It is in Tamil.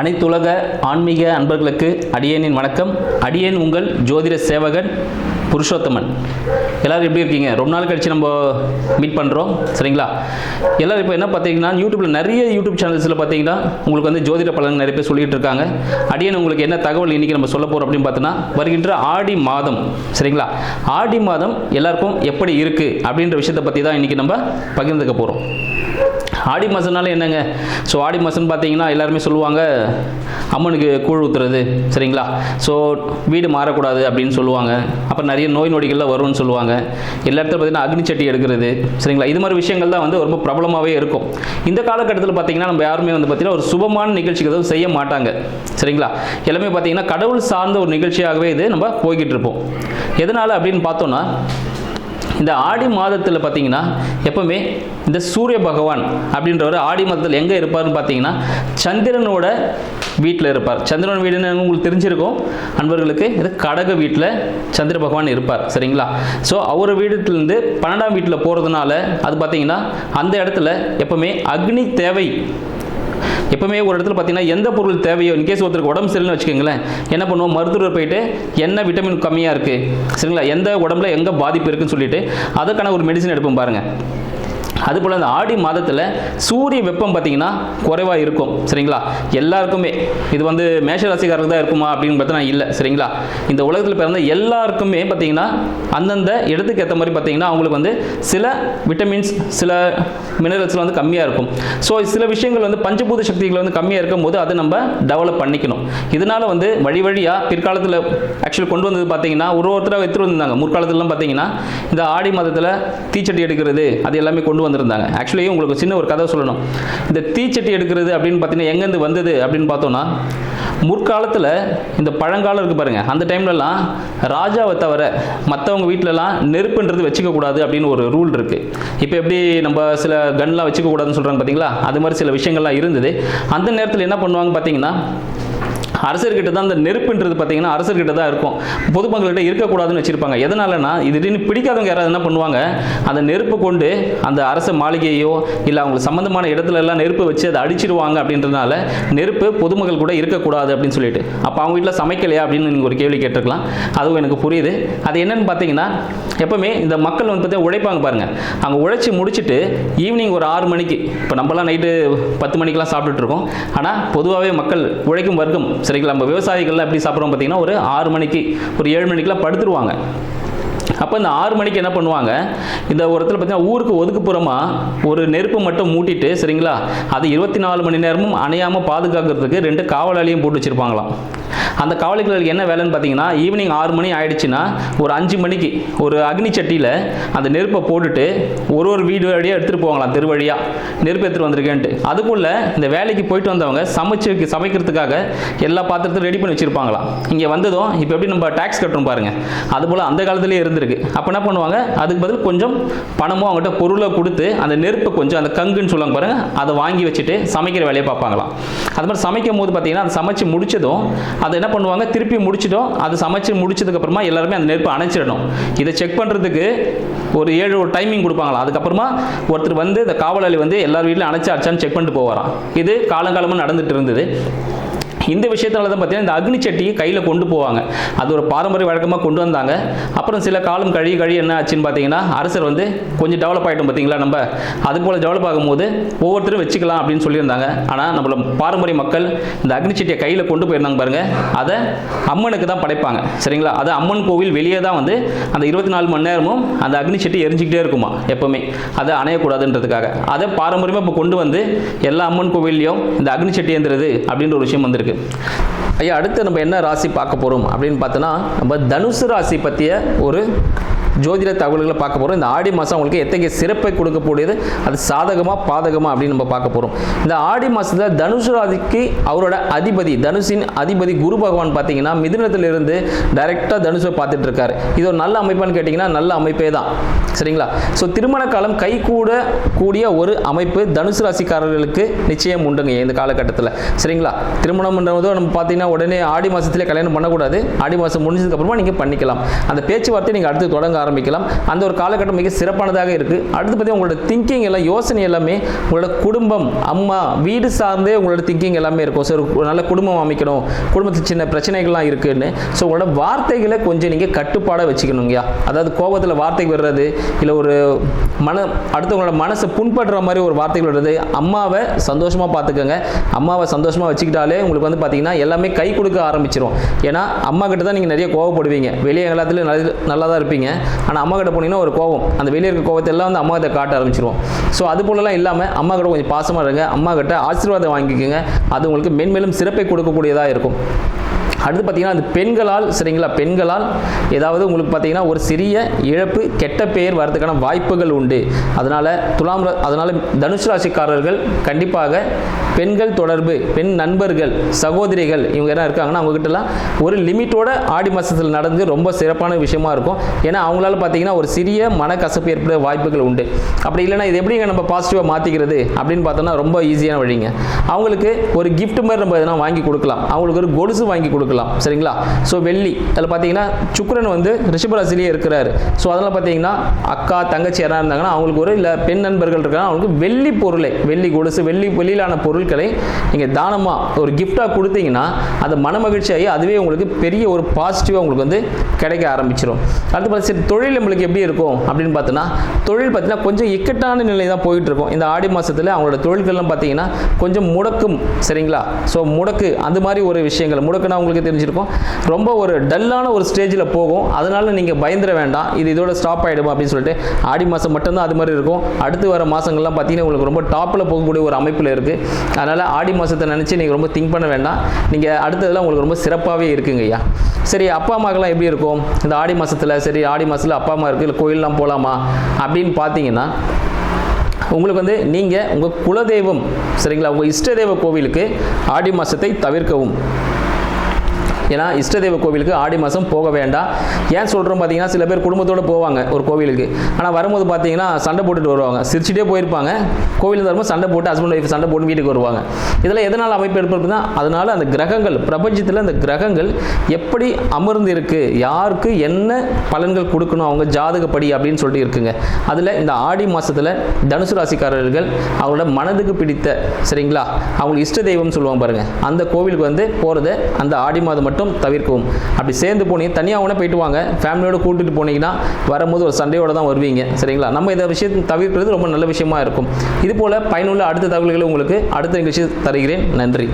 அனைத்துலக ஆன்மீக அன்பர்களுக்கு அடியேனின் வணக்கம். அடியேன் உங்கள் ஜோதிட சேவகன் புருஷோத்தமன். எல்லோரும் எப்படி இருக்கீங்க? ரொம்ப நாள் கழிச்சு நம்ம மீட் பண்ணுறோம், சரிங்களா? எல்லோரும் இப்போ என்ன பார்த்தீங்கன்னா, யூடியூப்பில் நிறைய யூடியூப் சேனல்ஸில் பார்த்தீங்கன்னா உங்களுக்கு வந்து ஜோதிட பலன் நிறைய பேர் சொல்லிகிட்டு இருக்காங்க. அடியேன் உங்களுக்கு என்ன தகவல் இன்றைக்கி நம்ம சொல்ல போகிறோம் அப்படின்னு பார்த்தோன்னா, வருகின்ற ஆடி மாதம், சரிங்களா? ஆடி மாதம் எல்லாருக்கும் எப்படி இருக்குது அப்படின்ற விஷயத்தை பற்றி தான் இன்றைக்கி நம்ம பகிர்ந்துக்க போகிறோம். ஆடி மாதம்னால என்னங்க? ஸோ ஆடி மாதம்னு பார்த்தீங்கன்னா எல்லாருமே சொல்லுவாங்க, அம்மனுக்கு கூழ் ஊற்றுறது, சரிங்களா? ஸோ வீடு மாறக்கூடாது அப்படின்னு சொல்லுவாங்க. அப்புறம் நிறைய நோய் நொடிகள்லாம் வரும்னு சொல்லுவாங்க. எல்லா இடத்துல பார்த்தீங்கன்னா அக்னி சட்டி எடுக்கிறது, சரிங்களா? இது மாதிரி விஷயங்கள் தான் வந்து ரொம்ப பிரபலமாகவே இருக்கும். இந்த காலகட்டத்தில் பார்த்தீங்கன்னா நம்ம யாருமே வந்து பார்த்தீங்கன்னா ஒரு சுபமான நிகழ்ச்சிக்கு எதுவும் செய்ய மாட்டாங்க, சரிங்களா? எல்லாமே பார்த்தீங்கன்னா கடவுள் சார்ந்த ஒரு நிகழ்ச்சியாகவே இது நம்ம போய்கிட்டு இருப்போம். எதனால் அப்படின்னு பார்த்தோன்னா, இந்த ஆடி மாதத்தில் பார்த்தீங்கன்னா எப்பவுமே இந்த சூரிய பகவான் அப்படின்றவர் ஆடி மாதத்தில் எங்கே இருப்பார்னு பார்த்தீங்கன்னா சந்திரனோட வீட்டில் இருப்பார். சந்திரன் வீடுன்னு உங்களுக்கு தெரிஞ்சிருக்கும் அன்பர்களுக்கு. இது கடக வீட்டில் சந்திர பகவான் இருப்பார், சரிங்களா? ஸோ அவர் வீட்டிலேருந்து 12ஆம் வீட்டில் போகிறதுனால அது பார்த்தீங்கன்னா அந்த இடத்துல எப்பவுமே அக்னி தேவை. எப்பவுமே ஒரு இடத்துல பார்த்தீங்கன்னா எந்த பொருள் தேவையோ, இன்கேஸ் ஒருத்தருக்கு உடம்பு சரியில்லைன்னு வச்சுக்கோங்களேன், என்ன பண்ணுவோம், மருத்துவர் போயிட்டு என்ன விட்டமின் கம்மியாக இருக்குது, சரிங்களா, எந்த உடம்புல எங்கே பாதிப்பு இருக்குன்னு சொல்லிட்டு அதுக்கான ஒரு மெடிசன் எடுப்போம் பாருங்கள். அதுபோல் அந்த ஆடி மாதத்தில் சூரிய வெப்பம் பார்த்தீங்கன்னா குறைவாக இருக்கும், சரிங்களா? எல்லாருக்குமே இது வந்து மேஷராசிக்காரருக்கு தான் இருக்குமா அப்படின்னு பார்த்தா இல்லை, சரிங்களா? இந்த உலகத்தில் பிறந்த எல்லாருக்குமே பார்த்தீங்கன்னா அந்தந்த இடத்துக்கு ஏற்ற மாதிரி பார்த்தீங்கன்னா அவங்களுக்கு வந்து சில விட்டமின்ஸ், சில மினரல்ஸ்லாம் வந்து கம்மியாக இருக்கும். ஸோ சில விஷயங்கள் வந்து பஞ்சபூத சக்திகள் வந்து கம்மியாக இருக்கும் போது அதை நம்ம டெவலப் பண்ணிக்கணும். இதனால் வந்து வழியாக பிற்காலத்தில் ஆக்சுவலி கொண்டு வந்தது பார்த்தீங்கன்னா ஒருத்தராக எடுத்துகிட்டு வந்திருந்தாங்க. முற்காலத்துலலாம் பார்த்தீங்கன்னா இந்த ஆடி மாதத்தில் தீச்சட்டி எடுக்கிறது அது எல்லாமே கொண்டு வந்திருந்தாங்க. ஆக்சுவலி உங்களுக்கு சின்ன ஒரு கதை சொல்லணும். இந்த தீச்சட்டி எடுக்கிறது அப்படின்னு பார்த்தீங்கன்னா எங்கேருந்து வந்தது அப்படின்னு பார்த்தோன்னா, முற்காலத்தில் இந்த பழங்காலம் இருக்குது பாருங்கள், அந்த டைம்லலாம் ராஜாவை தவிர மற்றவங்க வீட்டிலலாம் நெருப்புன்றது வச்சுக்கக்கூடாது அப்படின்னு ஒரு ரூல் இருக்குது. இப்போ எப்படி நம்ம சில கன்லாம் வச்சுக்கக்கூடாதுன்னு சொல்கிறாங்க பார்த்தீங்களா, அது மாதிரி சில விஷயங்கள்லாம் இருந்தது. அந்த நேரத்தில் என்ன பண்ணுவாங்க பார்த்தீங்கன்னா, அரசர்கிட்ட தான் அந்த நெருப்புன்றது பார்த்தீங்கன்னா அரசர்கிட்ட தான் இருக்கும், பொதுமக்கள்கிட்ட இருக்கக்கூடாதுன்னு வச்சுருப்பாங்க. எதனாலனா இது திடீர்னு பிடிக்காதவங்க யாராவது என்ன பண்ணுவாங்க, அந்த நெருப்பு கொண்டு அந்த அரச மாளிகையோ இல்லை அவங்களுக்கு சம்மந்தமான இடத்துல எல்லாம் நெருப்பு வச்சு அதை அடிச்சிடுவாங்க. அப்படின்றதுனால நெருப்பு பொதுமக்கள் கூட இருக்கக்கூடாது அப்படின்னு சொல்லிட்டு, அப்போ அவங்க வீட்டில் சமைக்கலையா அப்படின்னு நீங்கள் ஒரு கேள்வி கேட்டிருக்கலாம். அதுவும் எனக்கு புரியுது. அது என்னன்னு பார்த்தீங்கன்னா, எப்பவுமே இந்த மக்கள் வந்து பார்த்தீங்கன்னா உழைப்பாங்க பாருங்கள். அவங்க உழைச்சி முடிச்சுட்டு ஈவினிங் ஒரு 6 மணிக்கு, இப்போ நம்மலாம் நைட்டு 10 மணிக்கெலாம் சாப்பிட்டுட்டு இருக்கோம். ஆனால் பொதுவாகவே மக்கள் உழைக்கும் வர்க்கம், சரிங்களா, நம்ம விவசாயிகள்லாம் எப்படி சாப்பிட்றோம் பார்த்தீங்கன்னா ஒரு 6 மணிக்கு, ஒரு 7 மணிக்கெலாம் படுத்துருவாங்க. அப்போ இந்த 6 மணிக்கு என்ன பண்ணுவாங்க, இந்த ஒரு இடத்துல பார்த்தீங்கன்னா ஊருக்கு ஒதுக்குப்புறமாக ஒரு நெருப்பு மட்டும் மூட்டிட்டு, சரிங்களா, அது 24 மணி நேரமும் அணையாமல் பாதுகாக்கிறதுக்கு 2 காவலாளியும் போட்டு வச்சுருப்பாங்களாம். அந்த காவலாளிகளுக்கு என்ன வேலைன்னு பார்த்தீங்கன்னா, ஈவினிங் 6 மணி ஆயிடுச்சுன்னா ஒரு 5 மணிக்கு ஒரு அக்னி சட்டியில் அந்த நெருப்பை போட்டுட்டு ஒரு வீடு வழியாக எடுத்துகிட்டு போவாங்களாம், தெரு வழியாக நெருப்பு எடுத்துகிட்டு வந்திருக்கேன்ட்டு. அதுக்குள்ளே இந்த வேலைக்கு போயிட்டு வந்தவங்க சமைக்கிறதுக்காக எல்லா பாத்திரத்தையும் ரெடி பண்ணி வச்சுருப்பாங்களாம். இங்கே வந்ததும் இப்போ எப்படி நம்ம டேக்ஸ் கட்டுறோம் பாருங்கள், அதுபோல் அந்த காலத்துலேயே இருந்திருக்கு. அப்போ என்ன பண்ணுவாங்க, அதுக்கு பதில் கொஞ்சம் பணமோ அவங்ககிட்ட பொருளை கொடுத்து அந்த நெருப்பை கொஞ்சம் அந்த கங்குன்னு சொல்லுவாங்க பாருங்கள், அதை வாங்கி வச்சுட்டு சமைக்கிற வேலையை பார்ப்பாங்களாம். அது மாதிரி சமைக்கும் போது பார்த்தீங்கன்னா அதை சமைச்சு முடிச்சதும் அதை என்ன பண்ணுவாங்க, திருப்பி முடிச்சிட்டோம், அது சமைச்சு முடிச்சதுக்கப்புறமா எல்லாருமே அந்த நெருப்பை அணைச்சிடணும். இதை செக் பண்ணுறதுக்கு ஒரு 7 டைமிங் கொடுப்பாங்களா. அதுக்கப்புறமா ஒருத்தர் வந்து இந்த காவலாளி வந்து எல்லார் வீட்டிலும் அணைச்சாச்சான்னு செக் பண்ணிட்டு போவாராம். இது காலங்காலமாக நடந்துட்டு இருந்தது. இந்த விஷயத்தால தான் பார்த்தீங்கன்னா இந்த அக்னி சட்டியை கையில் கொண்டு போவாங்க. அது ஒரு பாரம்பரிய வழக்கமாக கொண்டு வந்தாங்க. அப்புறம் சில காலம் கழி என்ன ஆச்சுன்னு பார்த்தீங்கன்னா, அரசர் வந்து கொஞ்சம் டெவலப் ஆகிட்டோம் பார்த்தீங்களா, நம்ம அது போல் டெவலப் ஆகும்போது ஒவ்வொருத்தரும் வச்சுக்கலாம் அப்படின்னு சொல்லியிருந்தாங்க. ஆனால் நம்மளோட பாரம்பரிய மக்கள் இந்த அக்னி சட்டியை கையில் கொண்டு போயிருந்தாங்க பாருங்கள், அதை அம்மனுக்கு தான் படைப்பாங்க, சரிங்களா? அது அம்மன் கோவில் வெளியே தான் வந்து அந்த 24 மணி நேரமும் அந்த அக்னி சட்டி எரிஞ்சிக்கிட்டே இருக்குமா எப்பவுமே, அதை அணையக்கூடாதுன்றதுக்காக. அதை பாரம்பரியமாக இப்போ கொண்டு வந்து எல்லா அம்மன் கோவில்லையும் இந்த அக்னி சட்டி ஏந்துறது அப்படின்ற ஒரு விஷயம் வந்திருக்கு. ஐயா, அடுத்து நம்ம என்ன ராசி பார்க்க போகிறோம் அப்படின்னு பார்த்தோன்னா, நம்ம தனுசு ராசி பற்றிய ஒரு ஜோதிட தகவல்களை பார்க்க போகிறோம். இந்த ஆடி மாதம் உங்களுக்கு எத்தகைய சிறப்பை கொடுக்கக்கூடியது, அது சாதகமாக பாதகமாக அப்படின்னு நம்ம பார்க்க போகிறோம். இந்த ஆடி மாதத்தில் தனுசு ராசிக்கு அவரோட அதிபதி, தனுசின் அதிபதி குரு பகவான் பார்த்தீங்கன்னா மிதுனத்திலிருந்து டைரெக்டாக தனுசை பார்த்துட்டு இருக்காரு. இது ஒரு நல்ல அமைப்பான்னு கேட்டிங்கன்னா நல்ல அமைப்பே தான், சரிங்களா? ஸோ திருமண காலம் கை கூட கூடிய ஒரு அமைப்பு தனுசு ராசிக்காரர்களுக்கு நிச்சயம் உண்டுங்க இந்த காலகட்டத்தில், சரிங்களா? திருமணம் பண்ணுறதோ நம்ம பார்த்தீங்கன்னா உடனே ஆடி மாதத்திலே கல்யாணம் பண்ணக்கூடாது. ஆடி மாதம் முடிஞ்சதுக்கப்புறமா நீங்கள் பண்ணிக்கலாம். அந்த பேச்சுவார்த்தை நீங்கள் அடுத்து தொடங்க ஆரம்பிக்கலாம். அந்த ஒரு காலகட்டம் மிக சிறப்பானதாக இருக்குது. அடுத்து பார்த்தீங்கன்னா உங்களோட திங்கிங் எல்லாம், யோசனை எல்லாமே உங்களோட குடும்பம், அம்மா, வீடு சார்ந்தே உங்களோட திங்கிங் எல்லாமே இருக்கும். ஸோ ஒரு நல்ல குடும்பம் அமைக்கணும், குடும்பத்தில் சின்ன பிரச்சனைகள்லாம் இருக்குன்னு. ஸோ உங்களோட வார்த்தைகளை கொஞ்சம் நீங்கள் கட்டுப்பாடாக வச்சுக்கணுங்கய்யா. அதாவது கோபத்தில் வார்த்தை வர்றது, இல்லை ஒரு அடுத்தவங்களோட மனசை புண்படுற மாதிரி ஒரு வார்த்தைகள் வருது. அம்மாவை சந்தோஷமாக பார்த்துக்கோங்க. அம்மாவை சந்தோஷமாக வச்சுக்கிட்டாலே உங்களுக்கு வந்து பார்த்தீங்கன்னா எல்லாமே கை கொடுக்க ஆரம்பிச்சிடும். ஏன்னா அம்மா கிட்ட தான் நீங்கள் நிறைய கோவப்படுவீங்க. வெளியே எல்லாத்துலையும் நல்லா தான் இருப்பீங்க. ஆனால் அம்மா கிட்ட போனீங்கன்னா ஒரு கோவம், அந்த வெளியே இருக்க கோவத்தை எல்லாம் வந்து அம்மா கிட்ட காட்ட ஆரம்பிச்சிருவோம். ஸோ அது போலலாம் இல்லாமல் அம்மா கிட்ட கொஞ்சம் பாசமாக இருங்க. அம்மா கிட்ட ஆசீர்வாதம் வாங்கிக்கோங்க. அது உங்களுக்கு மென்மேலும் சிறப்பை கொடுக்கக்கூடியதாக இருக்கும். அடுத்து பார்த்தீங்கன்னா அது பெண்களால், சரிங்களா, பெண்களால் ஏதாவது உங்களுக்கு பார்த்தீங்கன்னா ஒரு சிறிய இழப்பு, கெட்ட பெயர் வரதுக்கான வாய்ப்புகள் உண்டு. அதனால் தனுசு ராசிக்காரர்கள் கண்டிப்பாக பெண்கள் தொடர்பு, பெண் நண்பர்கள், சகோதரிகள் இவங்க என்ன இருக்காங்கன்னா அவங்ககிட்டலாம் ஒரு லிமிட்டோட ஆடி மாதத்தில் நடந்து ரொம்ப சிறப்பான விஷயமா இருக்கும். ஏன்னா அவங்களால பார்த்தீங்கன்னா ஒரு சிறிய மனக்கசப்பு ஏற்பட வாய்ப்புகள் உண்டு. அப்படி இல்லைன்னா இது எப்படிங்க நம்ம பாசிட்டிவாக மாற்றிக்கிறது அப்படின்னு பார்த்தோம்னா ரொம்ப ஈஸியான வழிங்க. அவங்களுக்கு ஒரு கிஃப்ட் மாதிரி நம்ம எதனா வாங்கி கொடுக்கலாம். அவங்களுக்கு ஒரு கொலுசு வாங்கி கொடுக்கலாம், சரிங்களா. ஸோ வெள்ளி, அதில் பார்த்தீங்கன்னா சுக்கிரன் வந்து ரிஷபராசிலேயே இருக்கிறாரு. ஸோ அதனால் பார்த்தீங்கன்னா அக்கா, தங்கச்சி யாராக இருந்தாங்கன்னா அவங்களுக்கு ஒரு இல்லை பெண் நண்பர்கள் இருக்காங்க, அவங்களுக்கு வெள்ளி பொருளை, வெள்ளி கொலுசு, வெளியிலான பொருட்களை நீங்கள் தானமாக ஒரு கிஃப்டாக கொடுத்தீங்கன்னா அது மன மகிழ்ச்சியாகி அதுவே உங்களுக்கு பெரிய ஒரு பாசிட்டிவாக உங்களுக்கு வந்து கிடைக்க ஆரம்பிச்சிடும். அடுத்து பார்த்து சரி தொழில் நம்மளுக்கு எப்படி இருக்கும் அப்படின்னு பார்த்தோன்னா, தொழில் பார்த்தீங்கன்னா கொஞ்சம் இக்கட்டான நிலை தான் போயிட்டு இருக்கும். இந்த ஆடி மாதத்தில் அவங்களோட தொழில்கள்லாம் பார்த்தீங்கன்னா கொஞ்சம் முடக்கும், சரிங்களா. ஸோ முடக்கு அந்த மாதிரி ஒரு விஷயங்கள், முடக்குன்னா உங்களுக்கு தெரிஞ்சிருக்கும், ரொம்ப ஒரு டல்லான ஒரு ஸ்டேஜில் போகும். அதனால நீங்கள் பயந்துட வேண்டாம், இதோட ஸ்டாப் ஆகிடும் அப்படின்னு சொல்லிட்டு. ஆடி மாதம் மட்டும்தான் அது மாதிரி இருக்கும். அடுத்து வர மாதங்கள்லாம் பார்த்தீங்கன்னா உங்களுக்கு ரொம்ப டாப்பில் போகக்கூடிய ஒரு அமைப்பில் இருக்குது. அதனால் ஆடி மாதத்தை நினச்சி நீங்கள் ரொம்ப திங்க் பண்ண வேண்டாம். நீங்கள் அடுத்ததெல்லாம் உங்களுக்கு ரொம்ப சிறப்பாகவே இருக்குங்க ஐயா. சரி அப்பா அம்மாக்கெல்லாம் எப்படி இருக்கும் இந்த ஆடி மாதத்தில்? சரி ஆடி மாதத்தில் அப்பா அம்மா இருக்குது, இல்லை கோயிலெலாம் போகலாமா அப்படின்னு பார்த்தீங்கன்னா, உங்களுக்கு வந்து நீங்கள் உங்கள் குலதெய்வம், சரிங்களா, உங்கள் இஷ்ட தெய்வ கோவிலுக்கு ஆடி மாதத்தை தவிர்க்கவும். ஏன்னா இஷ்ட தெய்வ கோவிலுக்கு ஆடி மாதம் போக வேண்டாம். ஏன் சொல்கிறோம் பார்த்தீங்கன்னா, சில பேர் குடும்பத்தோடு போவாங்க ஒரு கோவிலுக்கு, ஆனால் வரும்போது பார்த்தீங்கன்னா சண்டை போட்டுட்டு வருவாங்க. சிரிச்சுட்டே போயிருப்பாங்க, கோவிலுக்கு வரும்போது சண்டை போட்டு ஹஸ்பண்ட் ஒய்ஃப் சண்டை போட்டு வீட்டுக்கு வருவாங்க. இதெல்லாம் எதனால் அமைப்பு ஏற்படுதுன்னா, அதனால் அந்த கிரகங்கள், பிரபஞ்சத்தில் அந்த கிரகங்கள் எப்படி அமர்ந்து இருக்குது, யாருக்கு என்ன பலன்கள் கொடுக்கணும் அவங்க ஜாதகப்படி அப்படின்னு சொல்லிட்டு இருக்குங்க. அதில் இந்த ஆடி மாதத்தில் தனுசு ராசிக்காரர்கள் அவங்களோட மனதுக்கு பிடித்த, சரிங்களா, அவங்களுக்கு இஷ்ட தெய்வம் சொல்லுவாங்க பாருங்கள், அந்த கோவிலுக்கு வந்து போகிறத அந்த ஆடி மாதம் மட்டும் தவிர்க்கவும். அப்படி சேர்ந்து போனீங்க, தனியாக உடனே போயிட்டு வாங்க, ஃபேமிலியோட கூட்டிட்டு போனீங்கன்னா வரும்போது ஒரு சண்டையோட தான் வருவீங்க, சரிங்களா. நம்ம இந்த விஷயத்தை தவிர்க்கிறது ரொம்ப நல்ல விஷயமா இருக்கும். இது போல பயனுள்ள அடுத்த தகவல்களை உங்களுக்கு அடுத்த நிகழ்ச்சி தருகிறேன். நன்றி.